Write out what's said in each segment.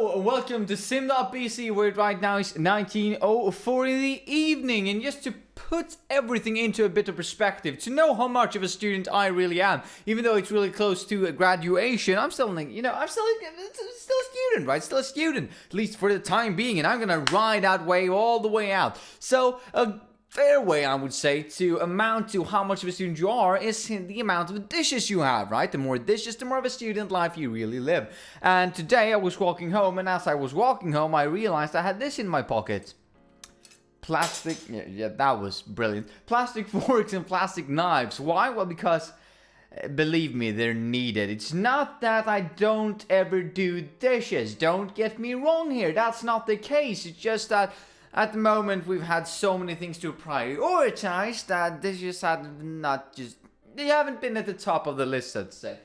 Hello, welcome to Sim.PC, where right now is 19:04 in the evening, and just to put everything into a bit of perspective, to know how much of a student I really am, even though it's really close to a graduation, I'm still, I'm still a student, right? Still a student, at least for the time being, and I'm gonna ride that wave all the way out. So, fair way, I would say, to amount to how much of a student you are is the amount of dishes you have, right? The more dishes, the more of a student life you really live. And today I was walking home, and as I was walking home, I realized I had this in my pocket. Plastic, yeah, that was brilliant. Plastic forks and plastic knives. Why? Well, because, believe me, they're needed. It's not that I don't ever do dishes. Don't get me wrong here. That's not the case. It's just that at the moment, we've had so many things to prioritize that dishes they haven't been at the top of the list, I'd say.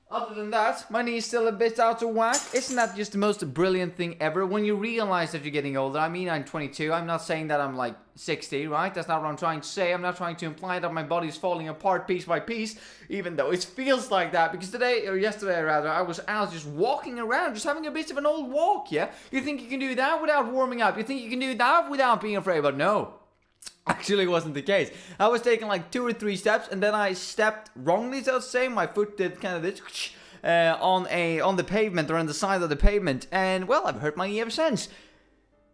Other than that, my knee's still a bit out of whack. Isn't that just the most brilliant thing ever? When you realize that you're getting older, I mean, I'm 22. I'm not saying that I'm like 60, right? That's not what I'm trying to say. I'm not trying to imply that my body's falling apart piece by piece, even though it feels like that. Because today, or yesterday rather, I was out just walking around, just having a bit of an old walk, yeah? You think you can do that without warming up? You think you can do that without being afraid? But no. Actually, it wasn't the case. I was taking like 2 or 3 steps, and then I stepped wrongly, so to say. My foot did kind of this on the pavement, or on the side of the pavement, and well, I've hurt my knee ever since.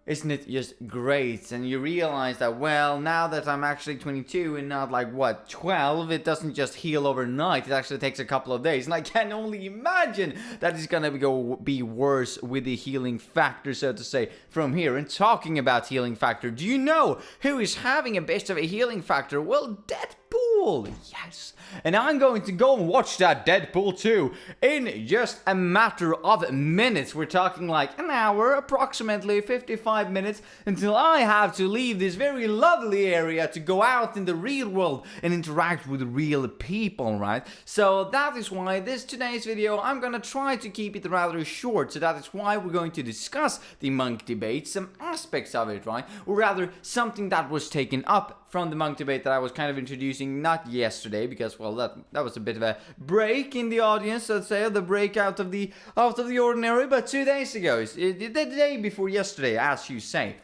Isn't it just great? And you realize that, well, now that I'm actually 22 and not like, 12, it doesn't just heal overnight. It actually takes a couple of days. And I can only imagine that it's gonna be worse with the healing factor, so to say, from here. And talking about healing factor, do you know who is having a bit of a healing factor? Well, Deadpool! Yes! And I'm going to go and watch that Deadpool 2 in just a matter of minutes. We're talking like an hour, approximately 55 minutes, until I have to leave this very lovely area to go out in the real world and interact with real people, right? So that is why today's video, I'm gonna try to keep it rather short. So that is why we're going to discuss the monk debate, some aspects of it, right? Or rather, something that was taken up from the monk debate that I was kind of introducing, not yesterday, because, well, that was a bit of a break in the audience, let's say, the break out of the ordinary, but 2 days ago, the day before yesterday, as you say.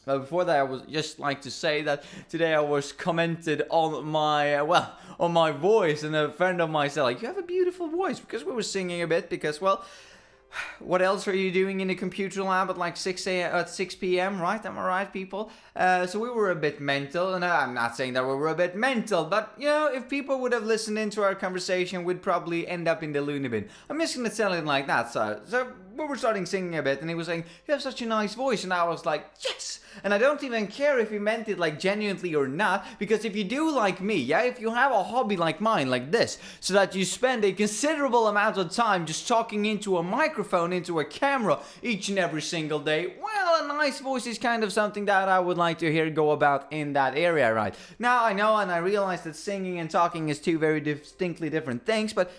But before that, I would just like to say that today I was commented on my voice, and a friend of mine said, like, you have a beautiful voice, because we were singing a bit, because, well, what else are you doing in a computer lab at like 6 p.m., right? Am I right, people? So we were a bit mental, and I'm not saying that we were a bit mental, but, you know, if people would have listened into our conversation, we'd probably end up in the loony bin. I'm just gonna tell it like that, so we were starting singing a bit, and he was saying, you have such a nice voice, and I was like, yes! And I don't even care if he meant it like genuinely or not, because if you do like me, yeah, if you have a hobby like mine, like this, so that you spend a considerable amount of time just talking into a microphone, into a camera, each and every single day, well, a nice voice is kind of something that I would like to hear go about in that area, right? Now, I know, and I realize that singing and talking is 2 very distinctly different things, but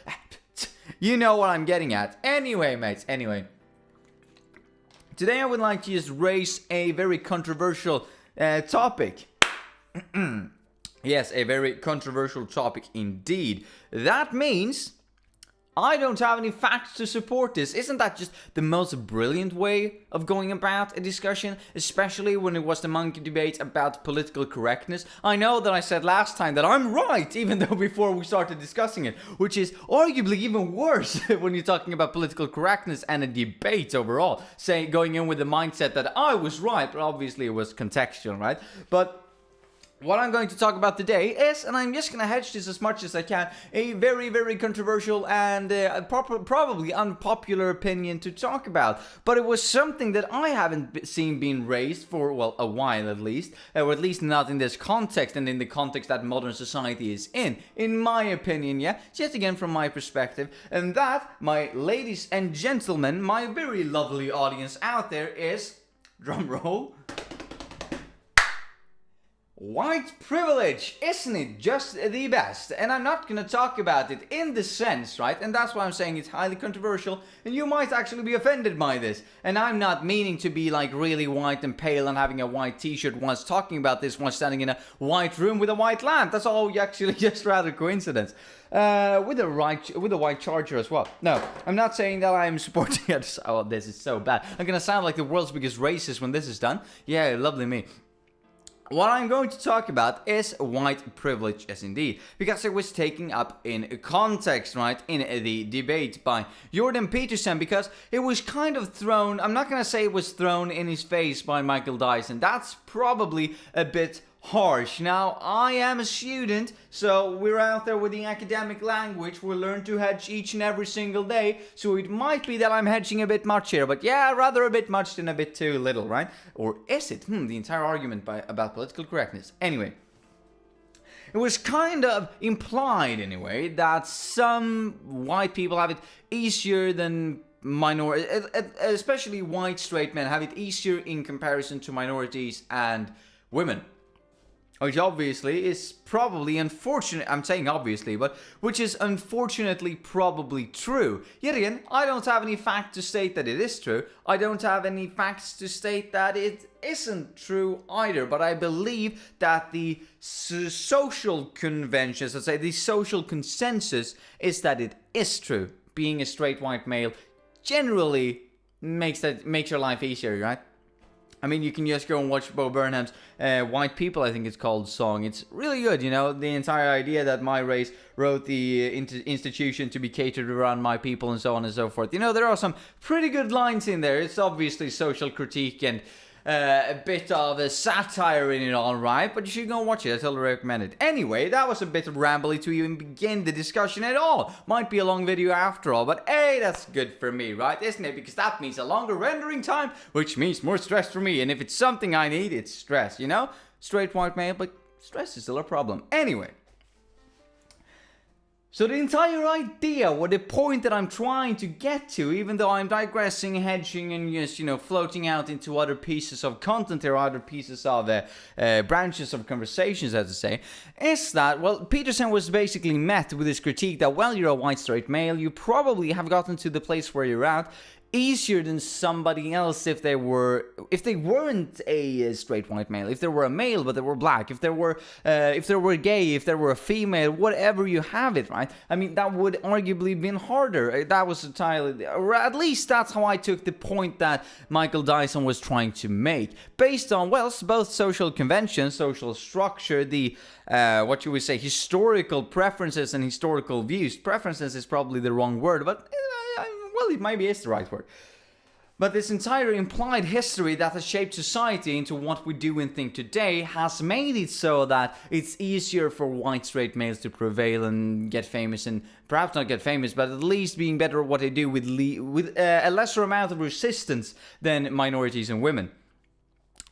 you know what I'm getting at. Anyway, mates, anyway. Today I would like to just raise a very controversial topic. Yes, a very controversial topic indeed. That means I don't have any facts to support this. Isn't that just the most brilliant way of going about a discussion? Especially when it was the monkey debate about political correctness. I know that I said last time that I'm right, even though before we started discussing it, which is arguably even worse when you're talking about political correctness and a debate overall. Going in with the mindset that I was right, but obviously it was contextual, right? But what I'm going to talk about today is, and I'm just going to hedge this as much as I can, a very, very controversial and probably unpopular opinion to talk about. But it was something that I haven't seen being raised for, well, a while at least, or at least not in this context and in the context that modern society is in my opinion, yeah, just again from my perspective. And that, my ladies and gentlemen, my very lovely audience out there is, drum roll, White privilege, isn't it just the best? And I'm not gonna talk about it in the sense, right? And that's why I'm saying it's highly controversial, and you might actually be offended by this. And I'm not meaning to be like really white and pale and having a white t-shirt once talking about this, once standing in a white room with a white lamp. That's all actually just rather coincidence. With a white charger as well. No, I'm not saying that I'm supporting it. Oh, this is so bad. I'm gonna sound like the world's biggest racist when this is done. Yeah, lovely me. What I'm going to talk about is white privilege, yes indeed, because it was taken up in context, right, in the debate by Jordan Peterson, because it was kind of thrown, I'm not going to say it was thrown in his face by Michael Dyson, that's probably a bit harsh. Now, I am a student, so we're out there with the academic language. We learn to hedge each and every single day, so it might be that I'm hedging a bit much here, but yeah, rather a bit much than a bit too little, right? Or is it? The entire argument about political correctness. Anyway, it was kind of implied, anyway, that some white people have it easier than minorities, especially white straight men have it easier in comparison to minorities and women. Which obviously is probably unfortunate, I'm saying obviously, but which is unfortunately probably true. Yet again, I don't have any facts to state that it is true. I don't have any facts to state that it isn't true either, but I believe that the social conventions, let's say the social consensus, is that it is true. Being a straight white male generally makes your life easier, right? I mean, you can just go and watch Bo Burnham's White People, I think it's called, song. It's really good, you know, the entire idea that my race wrote the institution to be catered around my people and so on and so forth. You know, there are some pretty good lines in there. It's obviously social critique and a bit of a satire in it, all right, but you should go and watch it. I totally recommend it. Anyway, that was a bit rambly to even begin the discussion at all. Might be a long video after all, but hey, that's good for me, right? Isn't it? Because that means a longer rendering time, which means more stress for me. And if it's something I need, it's stress, you know? Straight white male, but stress is still a problem. Anyway. So the entire idea, or the point that I'm trying to get to, even though I'm digressing, hedging, and just, you know, floating out into other pieces of content or other pieces of branches of conversations, as I say, is that, well, Peterson was basically met with this critique that, well, you're a white straight male, you probably have gotten to the place where you're at easier than somebody else if they weren't a straight white male, if they were a male but they were black, if they were gay, if they were a female, whatever you have it, right? I mean, that would arguably been harder. That was entirely, or at least that's how I took the point that Michael Dyson was trying to make, based on, well, both social conventions, social structure, the what you would say, historical preferences and historical views. Preferences is probably the wrong word, but well, it maybe is the right word. But this entire implied history that has shaped society into what we do and think today has made it so that it's easier for white straight males to prevail and get famous, and perhaps not get famous, but at least being better at what they do with a lesser amount of resistance than minorities and women.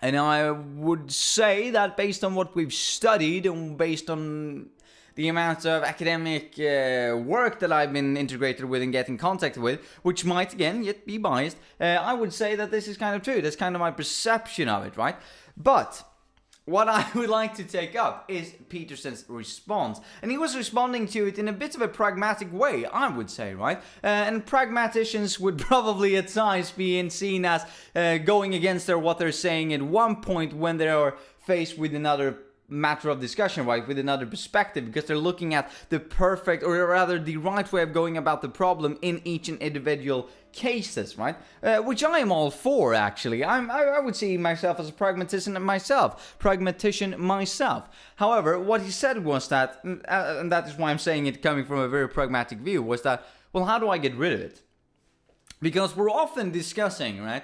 And I would say that based on what we've studied and based on the amount of academic work that I've been integrated with and get in contact with, which might, again, yet be biased, I would say that this is kind of true. That's kind of my perception of it, right? But what I would like to take up is Peterson's response. And he was responding to it in a bit of a pragmatic way, I would say, right? And pragmaticians would probably at times be seen as going against what they're saying at one point when they are faced with another matter of discussion, right, with another perspective, because they're looking at the perfect, or rather the right way of going about the problem in each and individual cases, right? Which I am all for, actually. I would see myself as a pragmatician myself. However, what he said was that, and that is why I'm saying it coming from a very pragmatic view, was that, well, how do I get rid of it? Because we're often discussing, right,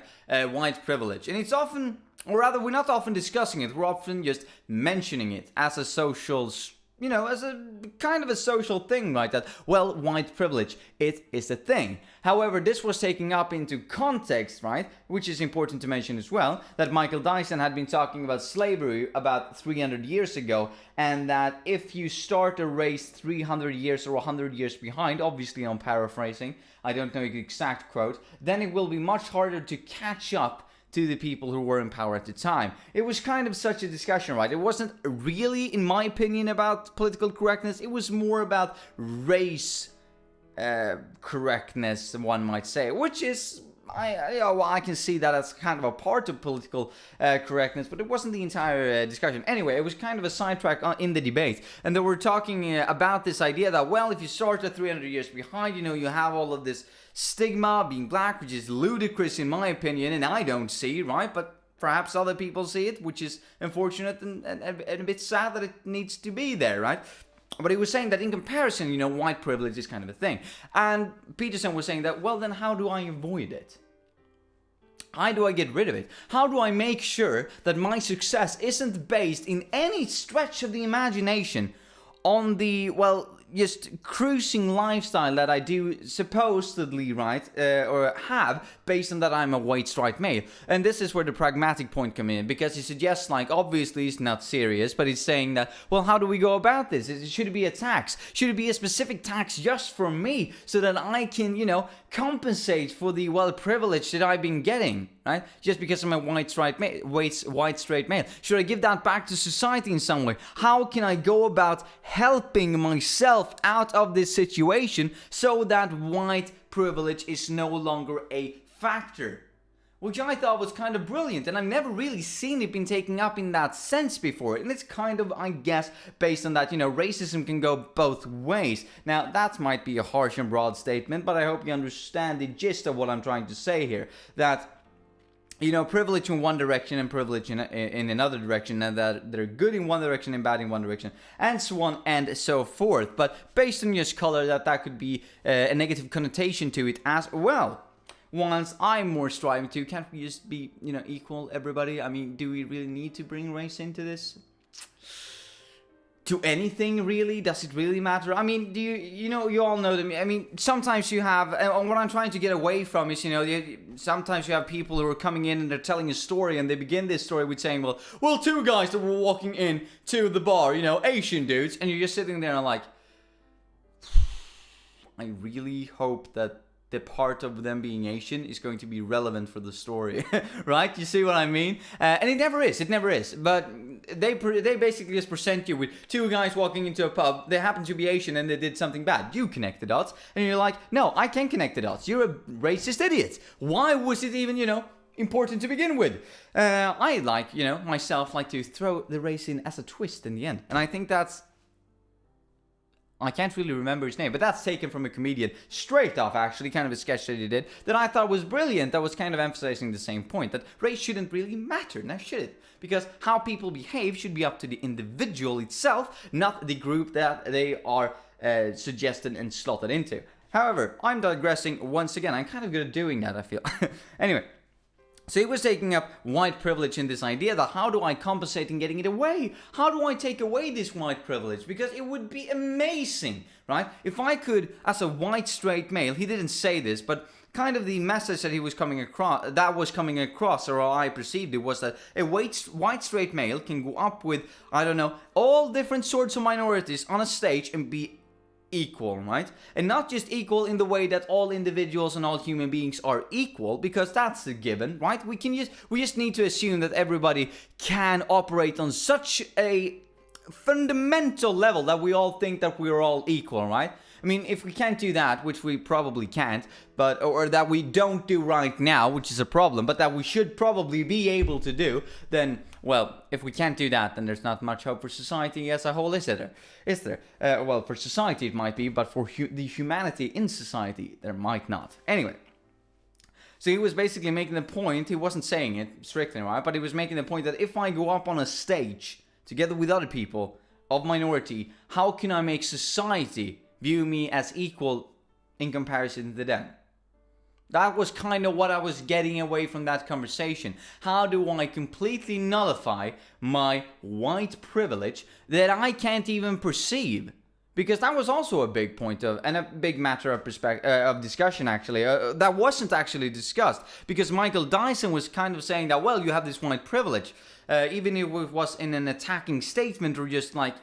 white privilege, and it's often, or rather, we're not often discussing it, we're often just mentioning it as a social, you know, as a kind of a social thing, right? That, well, white privilege, it is a thing. However, this was taken up into context, right? Which is important to mention as well, that Michael Dyson had been talking about slavery about 300 years ago, and that if you start a race 300 years or 100 years behind, obviously I'm paraphrasing, I don't know the exact quote, then it will be much harder to catch up to the people who were in power at the time. It was kind of such a discussion, right? It wasn't really, in my opinion, about political correctness. It was more about race correctness, one might say, which is, I can see that as kind of a part of political correctness, but it wasn't the entire discussion. Anyway, it was kind of a sidetrack in the debate, and they were talking about this idea that, well, if you start at 300 years behind, you have all of this stigma being black, which is ludicrous in my opinion, and I don't see, right? But perhaps other people see it, which is unfortunate and a bit sad that it needs to be there, right? But he was saying that in comparison, white privilege is kind of a thing. And Peterson was saying that, well, then how do I avoid it? How do I get rid of it? How do I make sure that my success isn't based in any stretch of the imagination on the, well, just cruising lifestyle that I do supposedly, right, or have, based on that I'm a white straight male. And this is where the pragmatic point comes in, because he suggests, like, obviously it's not serious, but he's saying that, well, how do we go about this? Should it be a tax? Should it be a specific tax just for me, so that I can, compensate for the, well, privilege that I've been getting, right? Just because I'm a white straight male. Should I give that back to society in some way? How can I go about helping myself out of this situation so that white privilege is no longer a factor? Which I thought was kind of brilliant, and I've never really seen it been taken up in that sense before. And it's kind of, I guess, based on that, racism can go both ways. Now, that might be a harsh and broad statement, but I hope you understand the gist of what I'm trying to say here. That, privilege in one direction and privilege in another direction, and that they're good in one direction and bad in one direction, and so on and so forth. But based on just color, that could be a negative connotation to it as well. Once I'm more striving to, can't we just be, equal, everybody? I mean, do we really need to bring race into this? To anything, really? Does it really matter? I mean, do you all know that, I mean, sometimes you have, and what I'm trying to get away from is, sometimes you have people who are coming in and they're telling a story, and they begin this story with saying, well, two guys that were walking in to the bar, Asian dudes, and you're just sitting there and like, I really hope that the part of them being Asian is going to be relevant for the story, right? You see what I mean? And it never is. But they basically just present you with two guys walking into a pub. They happen to be Asian and they did something bad. You connect the dots, and you're like, no, I can't connect the dots. You're a racist idiot. Why was it even, important to begin with? I myself like to throw the race in as a twist in the end, and I think that's. I can't really remember his name, but that's taken from a comedian straight off, actually, kind of a sketch that he did, that I thought was brilliant, that was kind of emphasizing the same point, that race shouldn't really matter, now should it? Because how people behave should be up to the individual itself, not the group that they are suggested and slotted into. However, I'm digressing once again, I'm kind of good at doing that, I feel. Anyway. So he was taking up white privilege in this idea that how do I compensate in getting it away? How do I take away this white privilege? Because it would be amazing, right? If I could, as a white straight male, he didn't say this, but kind of the message that he was coming across, or I perceived it, was that a white straight male can go up with, all different sorts of minorities on a stage and be equal, right? And not just equal in the way that all individuals and all human beings are equal, because that's a given, right? We just need to assume that everybody can operate on such a fundamental level that we all think that we're all equal, right? I mean, if we can't do that, which we probably can't, or that we don't do right now, which is a problem, but that we should probably be able to do, then, well, if we can't do that, then there's not much hope for society as a whole, is there? Well, for society it might be, but for the humanity in society, there might not. Anyway. So he was basically making the point, he wasn't saying it strictly, right? But he was making the point that if I go up on a stage, together with other people of minority, how can I make society view me as equal in comparison to them? That was kind of what I was getting away from that conversation. How do I completely nullify my white privilege that I can't even perceive? Because that was also a big point of, and a big matter of discussion, actually, that wasn't actually discussed. Because Michael Dyson was kind of saying that, well, you have this white privilege, even if it was in an attacking statement or just like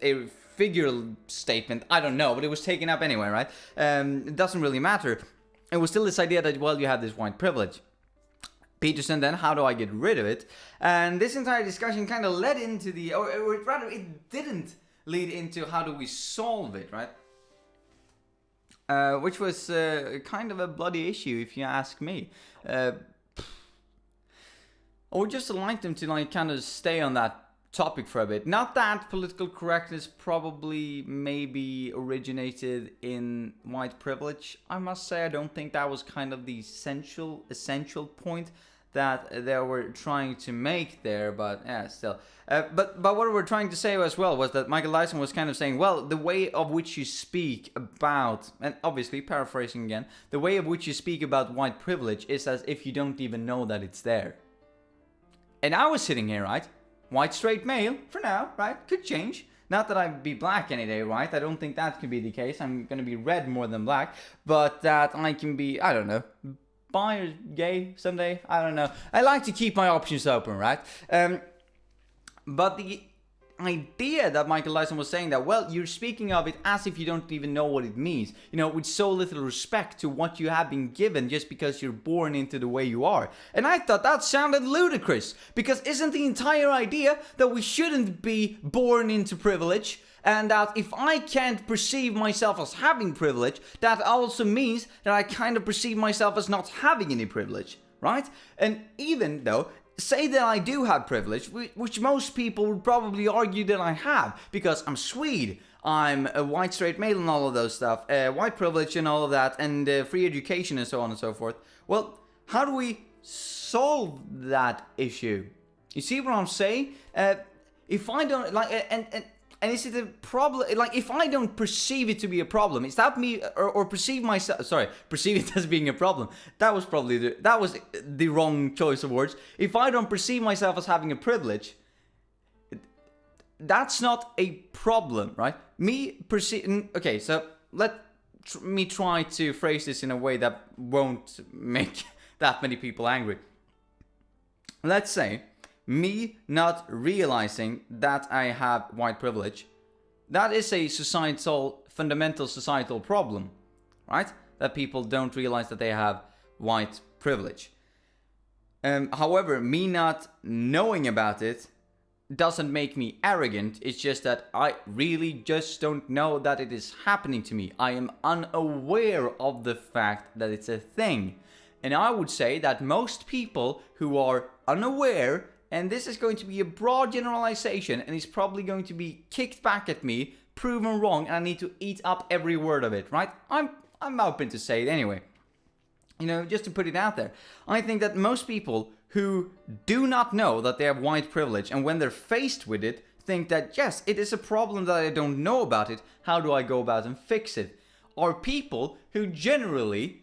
a figure statement, I don't know, but it was taken up anyway, right? It doesn't really matter. It was still this idea that, well, you have this white privilege. Peterson then, how do I get rid of it? And this entire discussion kind of led into or rather it didn't lead into how do we solve it, right? Which was kind of a bloody issue if you ask me. I would just like them to like kind of stay on that topic for a bit. Not that political correctness probably maybe originated in white privilege. I must say I don't think that was kind of the essential point that they were trying to make there, but yeah, still. But what we were trying to say as well was that Michael Dyson was kind of saying, well, the way of which you speak about, and obviously paraphrasing again, the way of which you speak about white privilege is as if you don't even know that it's there. And I was sitting here, right? White straight male, for now, right? Could change. Not that I'd be black any day, right? I don't think that could be the case. I'm gonna be red more than black. But that I can be, I don't know, bi or gay someday. I don't know. I like to keep my options open, right? But the idea that Michael Dyson was saying that, well, you're speaking of it as if you don't even know what it means. You know, with so little respect to what you have been given just because you're born into the way you are. And I thought that sounded ludicrous. Because isn't the entire idea that we shouldn't be born into privilege? And that if I can't perceive myself as having privilege, that also means that I kind of perceive myself as not having any privilege, right? And even though, say that I do have privilege, which most people would probably argue that I have, because I'm Swede, I'm a white straight male and all of those stuff, white privilege and all of that, and free education and so on and so forth. Well, how do we solve that issue? You see what I'm saying? If I don't, like, and is it a problem? Like, if I don't perceive it to be a problem, is that me, or perceive myself? Sorry, perceive it as being a problem. That was probably the wrong choice of words. If I don't perceive myself as having a privilege, that's not a problem, right? Okay, so let me try to phrase this in a way that won't make that many people angry. Let's say me not realizing that I have white privilege, that is a fundamental societal problem, right? That people don't realize that they have white privilege. However, me not knowing about it doesn't make me arrogant. It's just that I really just don't know that it is happening to me. I am unaware of the fact that it's a thing. And I would say that most people who are unaware, and this is going to be a broad generalization, and it's probably going to be kicked back at me, proven wrong, and I need to eat up every word of it, right? I'm open to say it anyway. You know, just to put it out there. I think that most people who do not know that they have white privilege, and when they're faced with it, think that, yes, it is a problem that I don't know about it, how do I go about and fix it? Are people who generally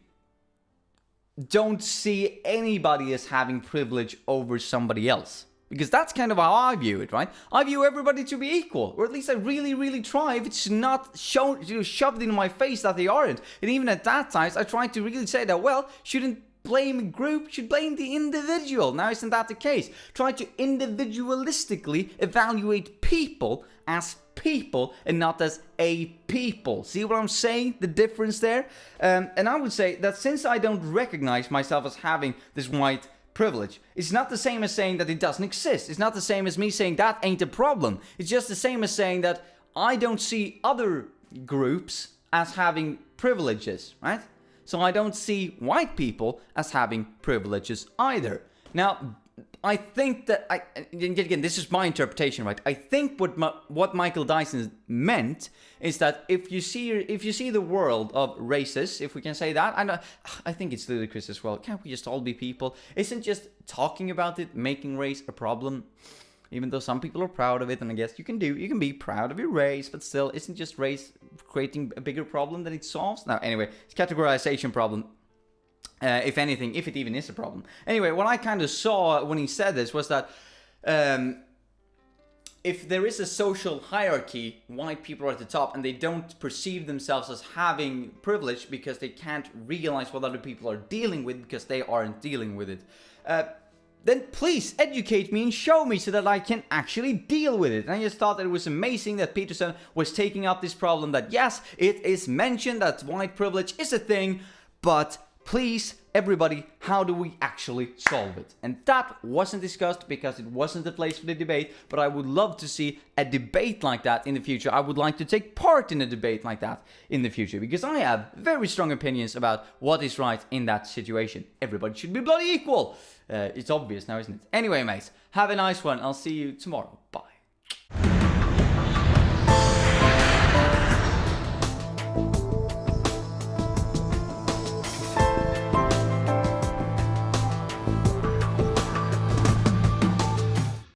don't see anybody as having privilege over somebody else. Because that's kind of how I view it, right? I view everybody to be equal. Or at least I really, really try if it's not shoved in my face that they aren't. And even at that times, I try to really say that, well, shouldn't blame a group, should blame the individual. Now, isn't that the case? Try to individualistically evaluate people as people and not as a people. See what I'm saying? The difference there? And I would say that since I don't recognize myself as having this white privilege, it's not the same as saying that it doesn't exist. It's not the same as me saying that ain't a problem. It's just the same as saying that I don't see other groups as having privileges, right? So I don't see white people as having privileges either. Now, I think that, again, this is my interpretation, right? I think what Michael Dyson meant is that if you see the world of races, if we can say that, I think it's ludicrous as well. Can't we just all be people? Isn't just talking about it making race a problem? Even though some people are proud of it, and I guess you can be proud of your race, but still, isn't just race creating a bigger problem than it solves? Now, anyway, it's a categorization problem. If anything, if it even is a problem. Anyway, what I kind of saw when he said this was that if there is a social hierarchy, white people are at the top and they don't perceive themselves as having privilege because they can't realize what other people are dealing with because they aren't dealing with it. Then please educate me and show me so that I can actually deal with it. And I just thought that it was amazing that Peterson was taking up this problem that yes, it is mentioned that white privilege is a thing, but please, everybody, how do we actually solve it? And that wasn't discussed because it wasn't the place for the debate, but I would love to see a debate like that in the future. I would like to take part in a debate like that in the future because I have very strong opinions about what is right in that situation. Everybody should be bloody equal. It's obvious now, isn't it? Anyway, mates, have a nice one. I'll see you tomorrow. Bye.